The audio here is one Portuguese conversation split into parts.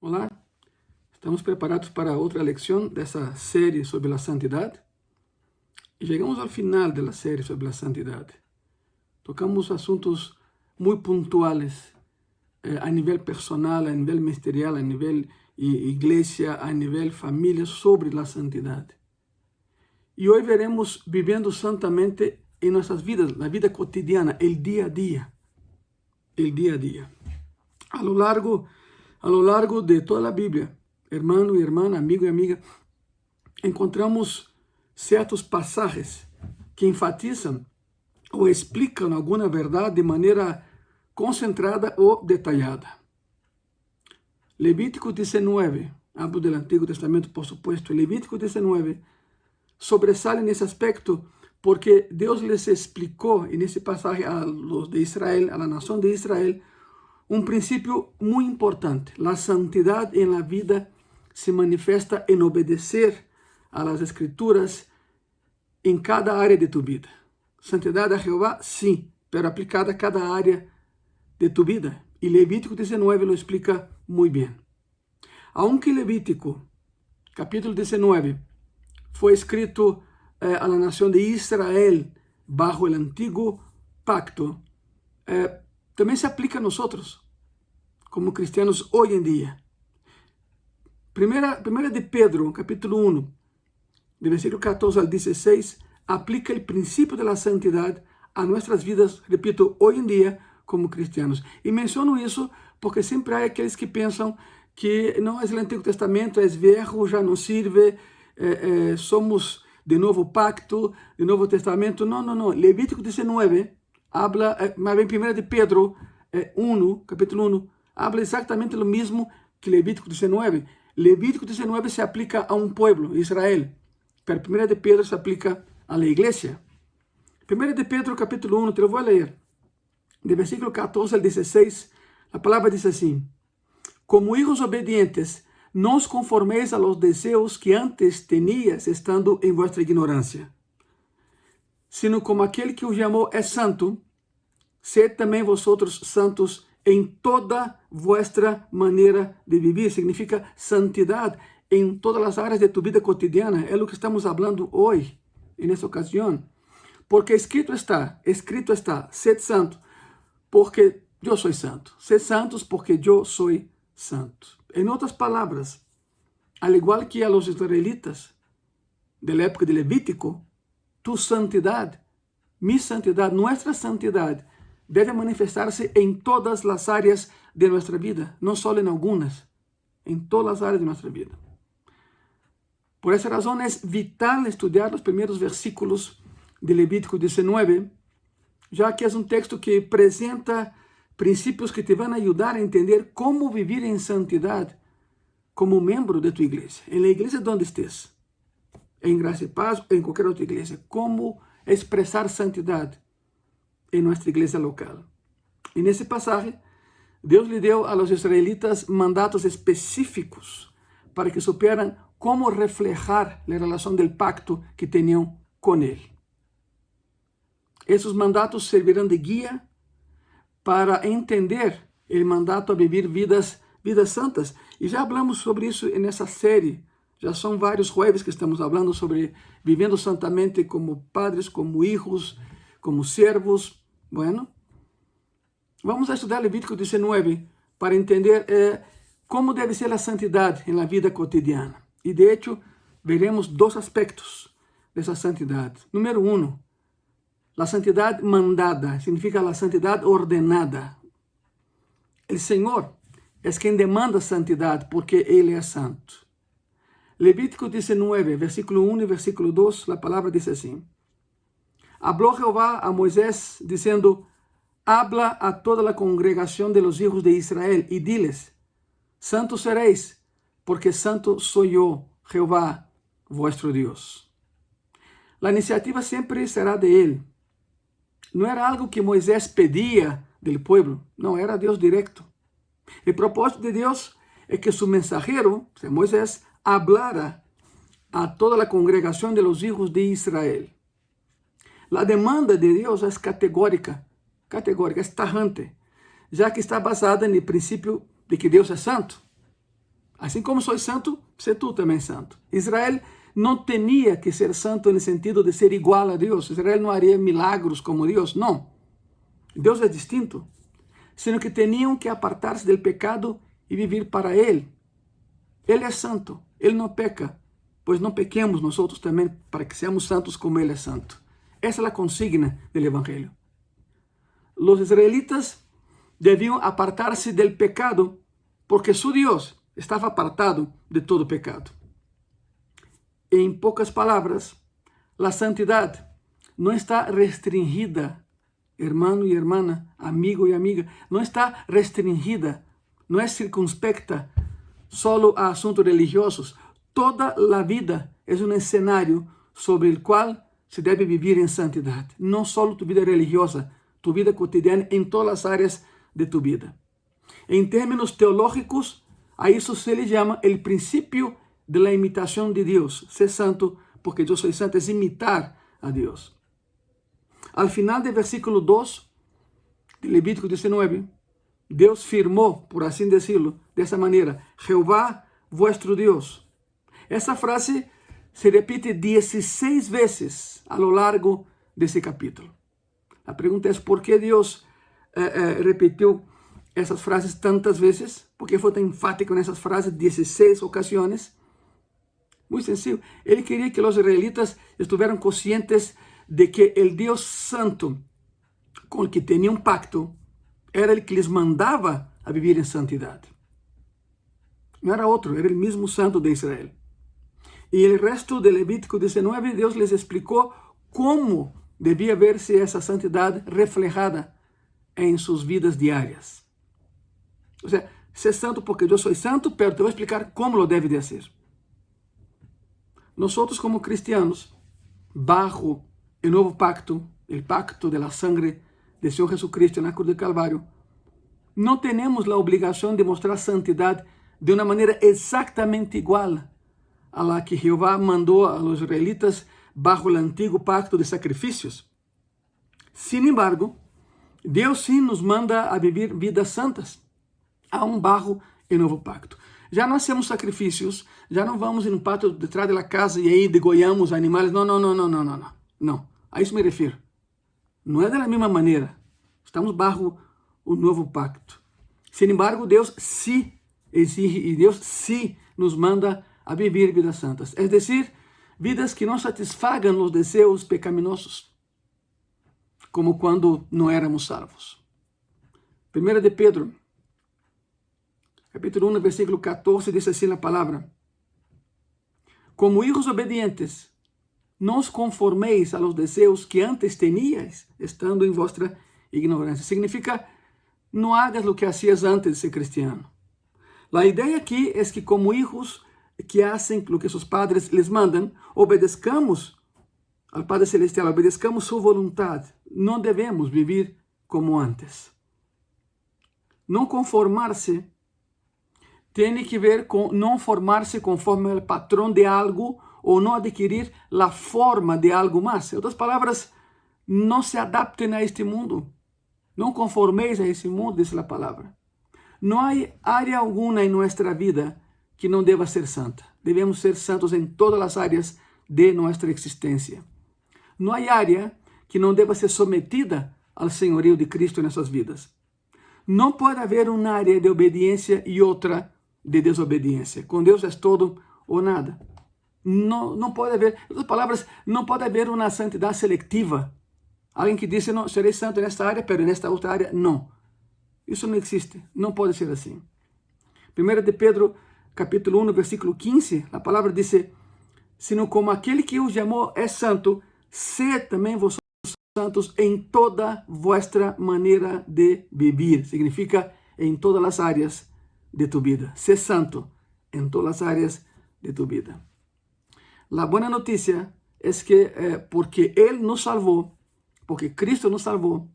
Olá, estamos preparados para outra lecção dessa série sobre a santidade? E chegamos ao final da série sobre a santidade. Tocamos assuntos muito pontuais a nível personal, a nível ministerial, a nível igreja, a nível família, sobre a santidade. E hoje veremos vivendo santamente em nossas vidas, na vida cotidiana, o dia a dia. El dia a dia. A lo largo de toda a Bíblia, irmão e irmã, amigo e amiga, encontramos certos passagens que enfatizam ou explicam alguma verdade de maneira concentrada ou detalhada. Levítico 19, hablo do Antigo Testamento, por supuesto, Levítico 19 sobresale nesse aspecto porque Deus les explicou nesse passagem a los de Israel, a la nação de Israel, um princípio muito importante. A santidade em la vida se manifesta em obedecer a las escrituras em cada área de tu vida. Santidade a Jeová, sim, pero aplicada a cada área de tu vida. E Levítico 19 lo explica muito bem. Aunque Levítico, capítulo 19, foi escrito a la nação de Israel bajo el antiguo pacto, também se aplica a nós, como cristianos hoje em dia. Primeira de Pedro, capítulo 1, de versículo 14 al 16, aplica o princípio da santidade a nossas vidas, repito, hoje em dia, como cristianos. E menciono isso porque sempre há aqueles que pensam que não é o Antigo Testamento, é velho, já não serve, somos de novo pacto, de novo testamento. Não. Levítico 19 habla, mais bem 1 de Pedro 1, capítulo 1, habla exatamente o mesmo que Levítico 19. Levítico 19 se aplica a um povo, Israel, pero 1 de Pedro se aplica a la iglesia. 1 de Pedro capítulo 1, te lo vou ler, de versículo 14 al 16, a palavra diz assim: como hijos obedientes, não os conforméis a los deseos que antes tenías estando em vuestra ignorância, sino como aquele que os chamou é santo, sed também vosotros santos em toda vuestra maneira de vivir. Significa santidade em todas as áreas de tu vida cotidiana. É o que estamos falando hoje, nessa ocasião. Porque escrito está, sed santo, porque eu sou santo. Sed santos, porque eu sou santo. Em outras palavras, al igual que a los israelitas da época de Levítico, tu santidade, mi santidade, nuestra santidade, deve manifestar-se em todas as áreas de nossa vida, não só em algumas, em todas as áreas de nossa vida. Por essa razão é vital estudar os primeiros versículos de Levítico 19, já que é um texto que apresenta princípios que te vão ajudar a entender como viver em santidade como membro de tu igreja, em la igreja onde estés, em Graça e Paz ou em qualquer outra igreja, como expressar santidade em nossa igreja local. E nesse passagem, Deus lhe deu a los israelitas mandatos específicos para que supieran como reflejar a relação del pacto que tinham com Ele. Esses mandatos servirão de guia para entender o mandato a viver vidas santas. E já falamos sobre isso nessa série. Já são vários jueves que estamos falando sobre vivendo santamente como padres, como hijos, como servos. Bueno, vamos a estudar Levítico 19 para entender como deve ser a santidade na vida cotidiana. E de hecho, veremos dois aspectos dessa santidade. Número 1, a santidade mandada, significa a santidade ordenada. O Senhor é quem demanda santidade porque Ele é santo. Levítico 19, versículo 1 e versículo 2, a palavra diz assim: habló Jehová a Moisés, diciendo: habla a toda la congregación de los hijos de Israel y diles: santos seréis, porque santo soy yo, Jehová, vuestro Dios. La iniciativa siempre será de Él. No era algo que Moisés pedía del pueblo, no, era Dios directo. El propósito de Dios es que su mensajero, o sea, Moisés, hablara a toda la congregación de los hijos de Israel. La demanda de Deus é categórica, é tajante, já que está basada no princípio de que Deus é santo. Assim como soy santo, sé tú também santo. Israel não tinha que ser santo no sentido de ser igual a Deus. Israel não haria milagros como Deus, não. Deus é distinto. Sino que tinham que apartar-se do pecado e viver para Ele. Ele é santo, Ele não peca, pois não pequemos nós outros também para que seamos santos como Ele é santo. Essa é a consigna do Evangelho. Os israelitas deviam apartar-se do pecado porque su Deus estava apartado de todo pecado. Em poucas palavras, a santidade não está restringida, hermano e hermana, amigo e amiga, não está restringida, não é circunspecta solo a assuntos religiosos. Toda a vida é um cenário sobre o qual se deve viver em santidade. Não só tu vida religiosa, tu vida cotidiana, em todas as áreas de tu vida. Em termos teológicos, a isso se lhe chama o princípio de la imitação de Deus. Ser santo, porque eu sou santo, é imitar a Deus. Al final do versículo 2 de Levítico 19, Deus firmou, por assim decirlo, dessa maneira: Jeová, vuestro Deus. Essa frase se repite 16 vezes a lo largo desse capítulo. A pergunta é por que Deus repetiu essas frases tantas vezes? Por que foi tão enfático nessas frases 16 ocasiões? Muito sencillo. Ele queria que os israelitas estuvieran conscientes de que o Deus santo com o que tinham um pacto era o que lhes mandava a viver em santidade. Não era outro, era o mesmo santo de Israel. E o resto de Levítico 19, Deus les explicou como devia ver-se essa santidade reflejada em suas vidas diárias. Ou seja, ser santo porque eu sou santo, pero te vou explicar como lo deve de ser. Nós, como cristianos, bajo o novo pacto, o pacto de la sangre de Senhor Jesucristo na cruz do Calvário, não temos a obrigação de mostrar santidade de uma maneira exatamente igual a la que Jeová mandou a los israelitas bajo o antigo pacto de sacrifícios. Sin embargo, Deus sim nos manda a viver vidas santas, aún bajo o novo pacto. Já não hacemos sacrifícios, já não vamos em um pátio detrás da casa e aí degollamos animais. Não. Não, a isso me refiro. Não é da mesma maneira. Estamos bajo o novo pacto. Sin embargo, Deus sim exige e Deus sim nos manda a viver vidas santas. É decir, vidas que não satisfagam os desejos pecaminosos, como quando não éramos salvos. 1 de Pedro, capítulo 1, versículo 14, diz assim a palavra: como hijos obedientes, não os conforméis a los desejos que antes teníais, estando em vossa ignorância. Significa, não hagas lo que hacías antes de ser cristiano. A ideia aqui é que como hijos que hacen lo que sus padres les mandan, obedezcamos al Padre Celestial, obedezcamos su voluntad. Não devemos vivir como antes. Não conformar-se tem que ver com não formar-se conforme o patrão de algo ou não adquirir a forma de algo mais. Em outras palavras, não se adaptem a este mundo. Não conformeis a esse mundo, diz a palavra. Não há área alguma em nossa vida que não deva ser santa. Devemos ser santos em todas as áreas de nossa existência. Não há área que não deva ser sometida ao senhorio de Cristo em nossas vidas. Não pode haver uma área de obediência e outra de desobediência. Com Deus é todo ou nada. Não pode haver, em outras palavras, não pode haver uma santidade seletiva. Alguém que diz, não, serei santo nesta área, mas nesta outra área, não. Isso não existe, não pode ser assim. 1 de Pedro, capítulo 1, versículo 15, a palavra diz: sino como aquele que os chamou é santo, sede também vós santos em toda vuestra maneira de vivir. Significa em todas as áreas de tu vida. Sé santo em todas as áreas de tu vida. A boa notícia é que porque Ele nos salvou, porque Cristo nos salvou,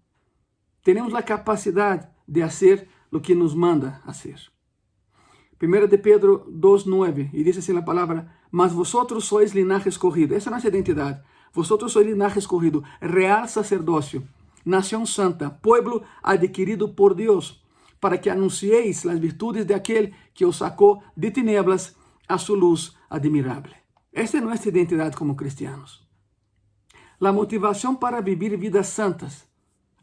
temos a capacidade de fazer o que nos manda fazer. 1 de Pedro 2:9, e diz assim a palavra: mas vosotros sois linaje escorrido. Essa é a nossa identidade. Vosotros sois linaje escorrido, real sacerdócio, nação santa, pueblo adquirido por Deus, para que anuncieis as virtudes de aquele que os sacou de tinieblas a su luz admirable. Esta é nossa identidade como cristianos. A motivação para viver vidas santas,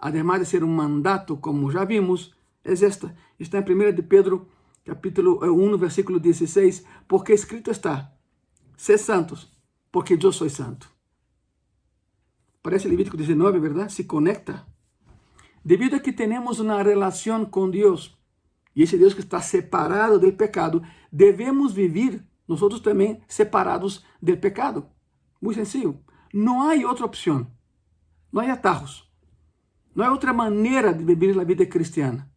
además de ser um mandato, como já vimos, é esta. Está em 1 de Pedro, capítulo 1, versículo 16, porque escrito está, sed santos, porque eu sou santo. Parece Levítico 19, verdade? Se conecta. Devido a que temos uma relação com Deus, e esse Deus que está separado do pecado, devemos viver, nós também, separados do pecado. Muito sencillo. Não há outra opção. Não há atajos. Não há outra maneira de viver a vida cristiana.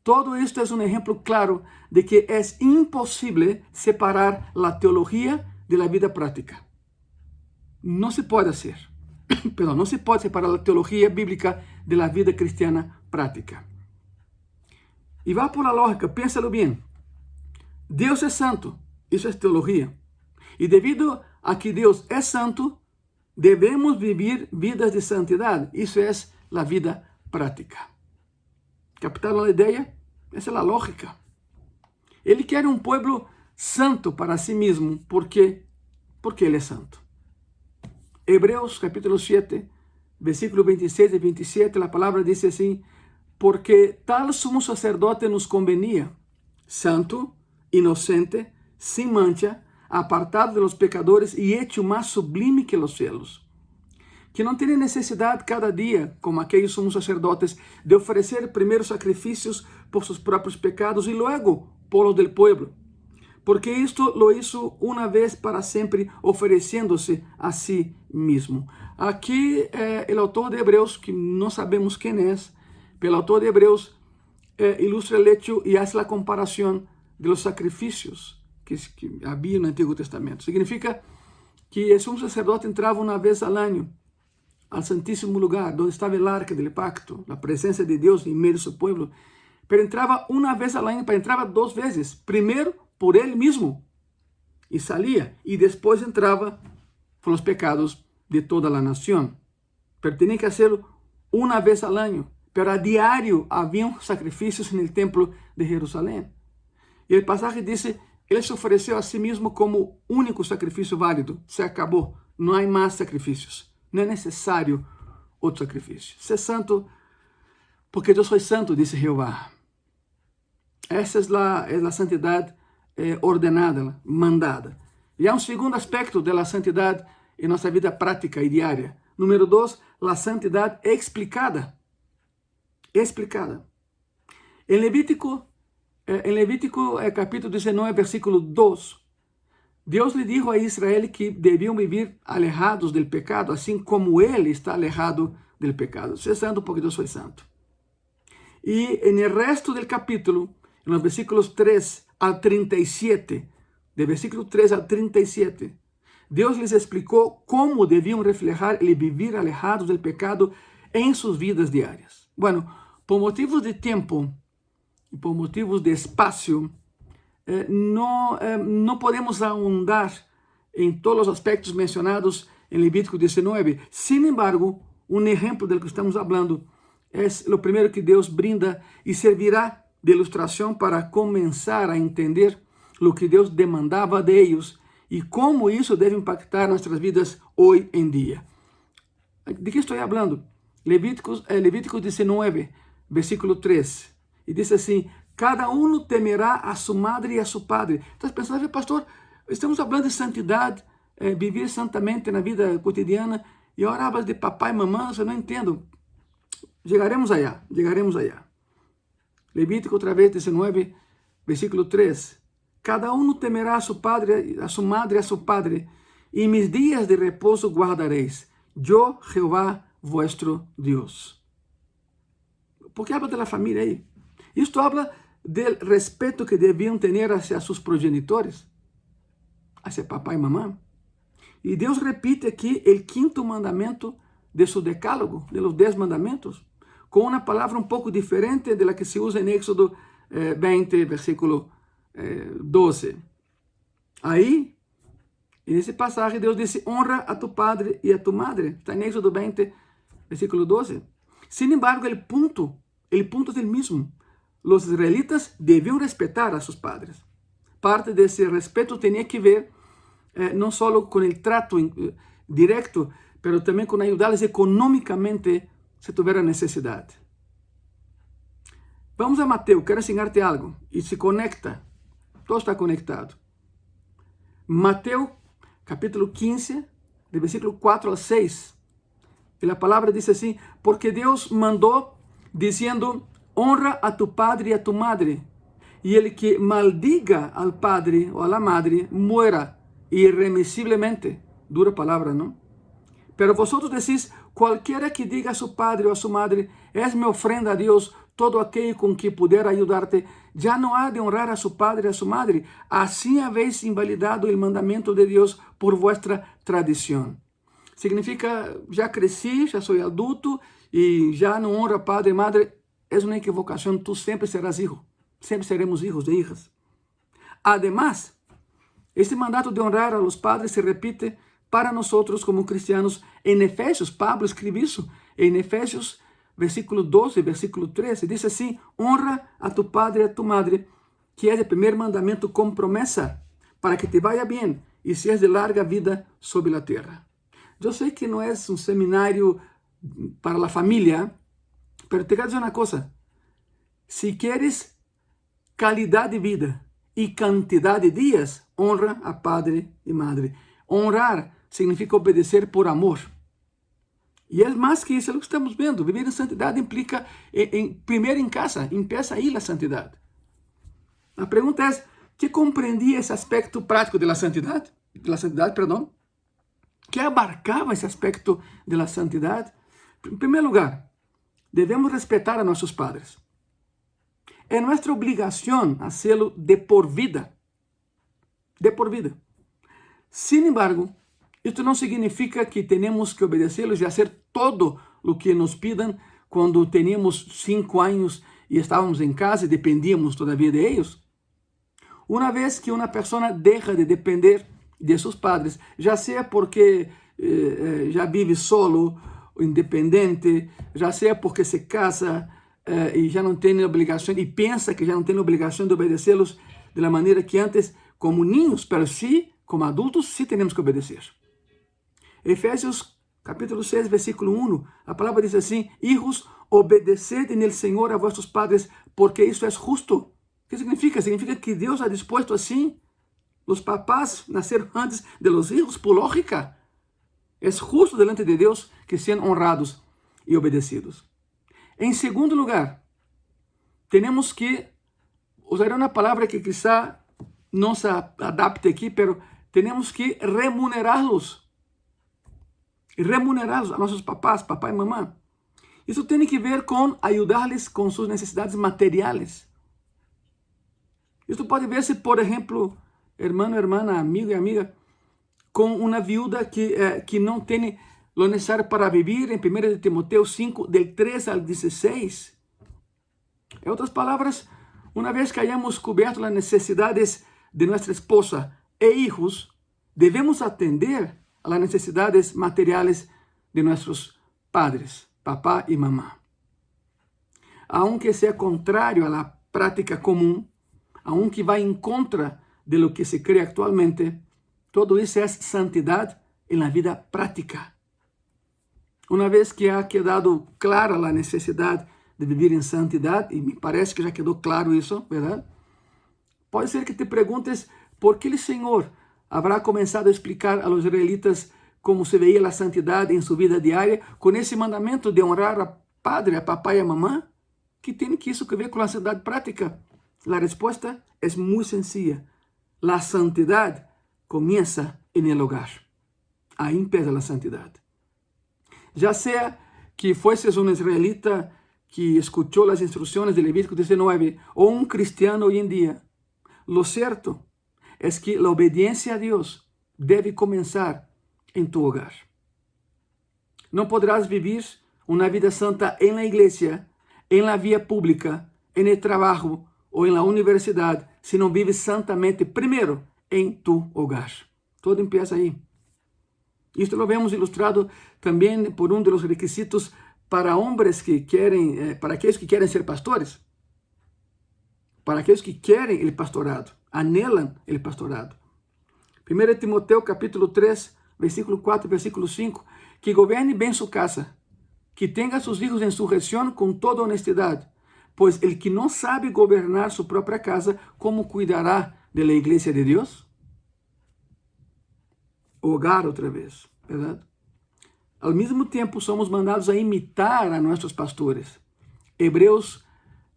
Todo isto é um exemplo claro de que é impossível separar a teologia de la vida prática. Não se pode fazer. Perdão, não se pode separar a teologia bíblica de la vida cristiana prática. E vá por la lógica, piénsalo bem. Deus é santo, isso é teologia. E devido a que Deus é santo, devemos viver vidas de santidade. Isso é a vida prática. ¿Captaram a ideia? Essa é a lógica. Ele quer um povo santo para si mesmo. ¿Por quê? Porque ele é santo. Hebreus capítulo 7, versículo 26 e 27, a palavra diz assim, porque tal sumo sacerdote nos convenia, santo, inocente, sem mancha, apartado de los pecadores e hecho mais sublime que los cielos, que não tem necessidade cada dia, como aqueles sumos sacerdotes, de oferecer primeiro sacrifícios por seus próprios pecados e logo por los del pueblo, porque isto lo hizo uma vez para sempre, oferecendo-se a si mesmo. Aqui, o autor de Hebreus, que não sabemos quem é, pelo autor de Hebreus, ilustra o hecho e faz a comparação de los sacrifícios que havia no Antigo Testamento. Significa que o sumo sacerdote entrava uma vez ao ano al Santíssimo Lugar, onde estava o arca do pacto, a presença de Deus em meio do seu povo, mas entrava uma vez ao ano, entrava duas vezes, primeiro por ele mesmo, e saía, e depois entrava por os pecados de toda a nação. Pero tinha que hacerlo uma vez ao ano, pero a diário haviam sacrifícios no templo de Jerusalém. E o passagem diz, ele se ofereceu a si mesmo como único sacrifício válido, se acabou, não há mais sacrifícios, não é necessário outro sacrifício. Ser santo, porque eu sou santo, disse Jeová. Essa é a santidade ordenada, mandada. E há um segundo aspecto da santidade em nossa vida prática e diária. Número 2, a santidade explicada. Explicada. Em Levítico capítulo 19, versículo 2, Deus lhe dijo a Israel que deviam viver alejados do pecado, assim como ele está alejado do pecado. Ser santo porque eu sou santo. E no resto do capítulo, nos versículos 3 al 37, de versículo 3 al 37, Deus lhes explicou como deviam reflejar e viver alejados do pecado em suas vidas diárias. Bueno, por motivos de tempo e por motivos de espaço, não podemos ahondar em todos os aspectos mencionados em Levítico 19. Sin embargo, um exemplo do que estamos falando é o primeiro que Deus brinda e servirá de ilustração para começar a entender o que Deus demandava de eles e como isso deve impactar nossas vidas hoje em dia. De que estou falando? Levítico 19, versículo 3. E diz assim, cada um temerá a sua madre e a seu padre. Estás pensando, pastor, estamos falando de santidade, viver santamente na vida cotidiana, e agora hablas de papai e mamãe, eu não entendo. Chegaremos allá, chegaremos allá. Levítico, outra vez, 19, versículo 3. Cada um temerá a seu padre, a sua madre e a seu padre, e mis dias de repouso guardareis. Eu, Jeová, vuestro Deus. Por que habla de la família aí? Isto habla del respeto que deviam ter hacia seus progenitores, hacia papai e mamãe. E Deus repite aqui o quinto mandamento de seu decálogo, de los 10 mandamentos, com uma palavra um pouco diferente da que se usa em Éxodo 20, versículo 12. Aí, nesse passagem, Deus disse, honra a tu padre e a tu madre. Está em Éxodo 20, versículo 12. Sin embargo, o ponto é o mesmo. los israelitas debían respetar a sus padres. Parte de ese respeto tenía que ver no solo con el trato directo, pero también con ayudarles económicamente si tuviera necesidad. Vamos a Mateo, quero ensinarte algo, e se conecta, todo está conectado. Mateo, capítulo 15, de versículo 4 al 6. E a palavra diz assim: porque Deus mandou, dizendo, honra a tu padre e a tu madre, e el que maldiga al padre ou a la madre, muera irremisiblemente. Dura palavra, não? Pero vosotros decís, cualquiera que diga a su padre ou a su madre, es mi ofrenda a Dios, todo aquello con que puder ayudarte, ya no ha de honrar a su padre y a su madre. Así habéis invalidado el mandamiento de Dios por vuestra tradición. Significa, ya crecí, ya soy adulto y ya no honro a padre y madre. Es una equivocación, tú siempre serás hijo. Siempre seremos hijos e hijas. Además, este mandato de honrar a los padres se repite para nosotros como cristianos en Efesios. Pablo escribe eso en Efesios versículo 12, versículo 13. Dice así: honra a tu padre y a tu madre, que es el primer mandamiento con promesa, para que te vaya bien y seas de larga vida sobre la tierra. Yo sé que no es un seminario para la familia, pero te quiero decir una cosa. Si quieres calidad de vida y cantidad de días, honra a padre y madre. Honrar significa obedecer por amor. E é mais que isso, é o que estamos vendo. Viver em santidade implica, primeiro em casa, empieza aí a santidade. A pergunta é, que compreendia esse aspecto prático da santidade? Perdão? Que abarcava esse aspecto da santidade? Em primeiro lugar, devemos respeitar a nossos padres. É nossa obrigação fazê-lo de por vida. De por vida. Sin embargo, isto não significa que temos que obedecê-los e fazer todo o que nos pidan quando teníamos 5 anos e estávamos em casa e dependíamos todavia de eles. Uma vez que uma pessoa deixa de depender de seus padres, já seja porque já vive solo, independente, já seja porque se casa e já não tem obrigação, e pensa que já não tem obrigação de obedecê-los da maneira que antes, como niños, pero sim, como adultos, sim temos que obedecer. Efésios capítulo 6, versículo 1, a palavra diz assim: hijos, obedeced en el Señor a vuestros padres, porque isso é justo. O que significa? Significa que Deus ha dispuesto assim. Os papás nasceram antes de los hijos, por lógica. É justo delante de Deus que sejam honrados e obedecidos. Em segundo lugar, temos que usar uma palavra que quizá não se adapte aqui, pero temos que remunerá-los. Remunerá-los a nossos papás, papai e mamã. Isso tem que ver com ajudar-lhes com suas necessidades materiais. Isso pode ver-se, por exemplo, irmão, irmã, amigo e amiga, com uma viúva que não tem o necessário para viver, em 1 Timoteo 5, del 3 al 16. Em outras palavras, uma vez que hayamos coberto as necessidades de nossa esposa e hijos, devemos atender a las necesidades materiales de nuestros padres, papá y mamá. Aunque sea contrario a la práctica común, aunque va en contra de lo que se cree actualmente, todo eso es santidad en la vida práctica. Una vez que ha quedado clara la necesidad de vivir en santidad, y me parece que ya quedó claro eso, ¿verdad? Puede ser que te preguntes por qué el Señor habrá comenzado a explicar a los israelitas como se veía la santidad en su vida diaria con ese mandamiento de honrar a padre, a papá y a mamá. ¿Qué tiene que eso que ver con la santidad práctica? La respuesta es muy sencilla. La santidad comienza en el hogar. Ahí empieza la santidad. Ya sea que fueses un israelita que escuchó las instrucciones de Levítico 19 o un cristiano hoy en día, lo cierto es que la obediencia a Dios debe comenzar en tu hogar. No podrás vivir una vida santa en la iglesia, en la vía pública, en el trabajo o en la universidad si no vives santamente primero en tu hogar. Todo empieza ahí. Esto lo vemos ilustrado también por uno de los requisitos para hombres que quieren, para aquellos que quieren ser pastores. para aqueles que querem o pastorado, anhelam o pastorado. 1 Timoteo capítulo 3, versículo 4, versículo 5, que governe bem sua casa, que tenha seus filhos em sujeção com toda honestidade, pois el que não sabe governar sua própria casa, como cuidará de la igreja de Deus? Hogar outra vez, verdade? Ao mesmo tempo, somos mandados a imitar a nossos pastores. Hebreus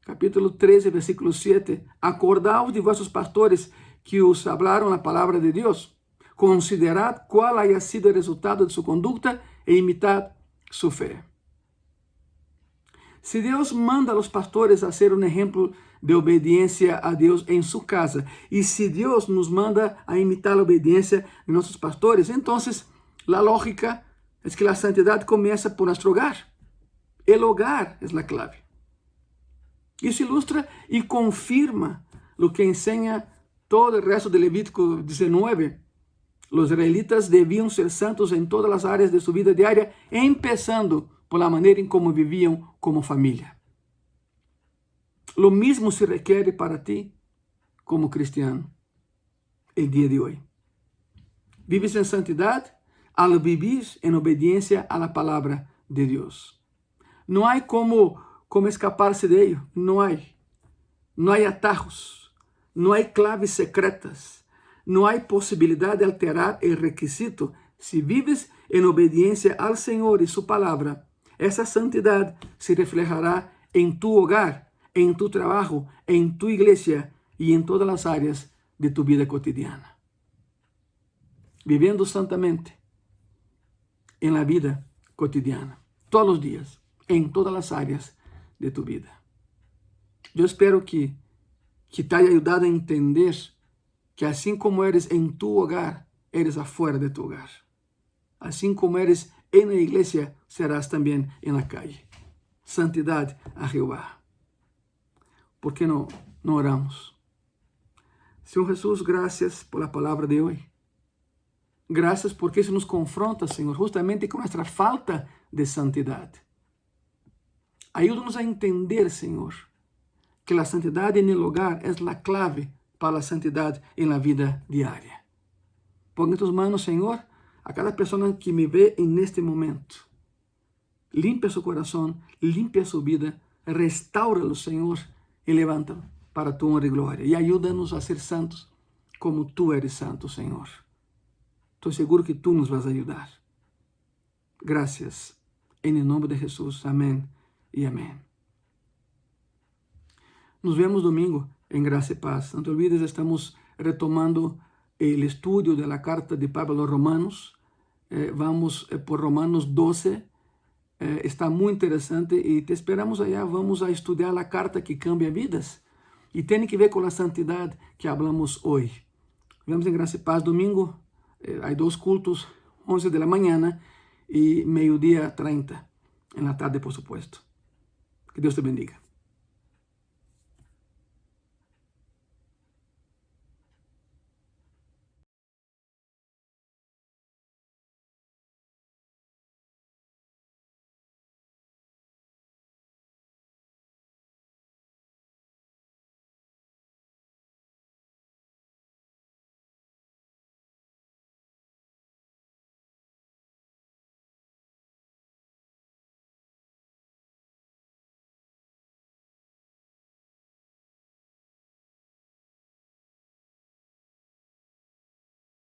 capítulo 13, versículo 7. Acordaos de vossos pastores que os hablaram a palavra de Deus. Considerad qual haya sido o resultado de sua conduta e imitad sua fé. Se Deus manda a los pastores a ser um exemplo de obediência a Deus em sua casa, e se Deus nos manda a imitar a obediência de nossos pastores, então a lógica é que a santidade começa por nosso hogar. O hogar é a clave. Isso ilustra e confirma o que ensina todo o resto de Levítico 19. Os israelitas deviam ser santos em todas as áreas de sua vida diária, começando por la maneira em como viviam como família. Lo mesmo se requer para ti como cristiano el dia de hoje. Vives em santidade al vivir em obediência à palavra de Deus. Não há como escapar-se de ello. Não há. Não há atajos. Não há claves secretas. Não há possibilidade de alterar o requisito. Se vives em obediência ao Senhor e sua palavra, essa santidade se reflejará em tu hogar, em tu trabalho, em tu igreja e em todas as áreas de tu vida cotidiana. Vivendo santamente em la vida cotidiana, todos os dias, em todas as áreas de tu vida. Eu espero que te haya ajudado a entender que assim como eres em tu hogar, eres afuera de tu hogar. Assim como eres en la iglesia, serás também en la calle. Santidade a Jehová. ¿Por qué no oramos? Senhor Jesús, gracias por la palabra de hoy. Gracias porque isso nos confronta, Senhor, justamente com nossa falta de santidade. Ajuda-nos a entender, Senhor, que a santidade en el hogar é a clave para a santidade en la vida diária. Põe em tus manos, Senhor, a cada pessoa que me vê neste momento. Limpia seu coração, limpia sua vida, restaura-lo, Senhor, e levanta-lo para tu honra e glória. E ajuda-nos a ser santos como tu eres santo, Senhor. Estou seguro que tu nos vas ajudar. Gracias. Em nome de Jesus. Amém e amém. Nos vemos domingo em graça e paz. Não te olvides, estamos retomando o estudio de la carta de Pablo a los Romanos. Vamos por Romanos 12. Está muy interesante y te esperamos allá. Vamos a estudiar la carta que cambia vidas y tiene que ver con la santidad que hablamos hoy. Vemos en Gracia y Paz domingo. Hay 2 cultos, 11 de la mañana y 12:30 en la tarde, por supuesto. Que Dios te bendiga.